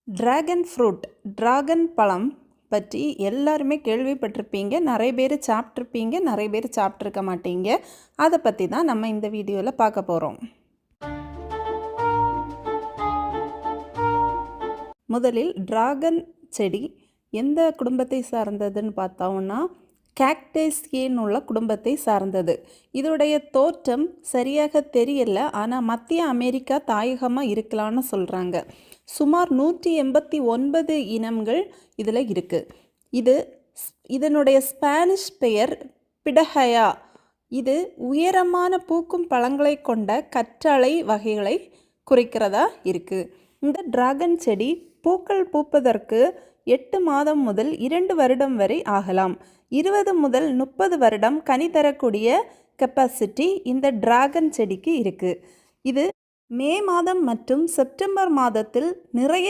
Dragon fruit, dragon பழம் பற்றி எல்லாருமே கேள்விப்பட்டிருப்பீங்க. நிறைய பேர் சாப்பிட்ருப்பீங்க, நிறைய பேர் சாப்பிட்ருக்க மாட்டீங்க. அதை பற்றி தான் நம்ம இந்த வீடியோவில் பார்க்க போகிறோம். முதலில் டிராகன் செடி எந்த குடும்பத்தை சார்ந்ததுன்னு பார்த்தோம்னா கேக்டேசியேன்னு உள்ள குடும்பத்தை சார்ந்தது. இதோடைய தோற்றம் சரியாக தெரியல, ஆனால் மத்திய அமெரிக்கா தாயகமாக இருக்கலான்னு சொல்கிறாங்க. சுமார் 189 இனங்கள் இதில் இருக்குது. இதனுடைய ஸ்பானிஷ் பெயர் பிடஹயா. இது உயரமான பூக்கும் பழங்களை கொண்ட கற்றாழை வகைகளை குறிக்கிறதா இருக்குது. இந்த டிராகன் செடி பூக்கள் பூப்பதற்கு 8 மாதம் முதல் 2 வருடம் வரை ஆகலாம். 20 முதல் 30 வருடம் கனி தரக்கூடிய கெப்பாசிட்டி இந்த டிராகன் செடிக்கு இருக்குது. இது மே மாதம் மற்றும் செப்டம்பர் மாதத்தில் நிறைய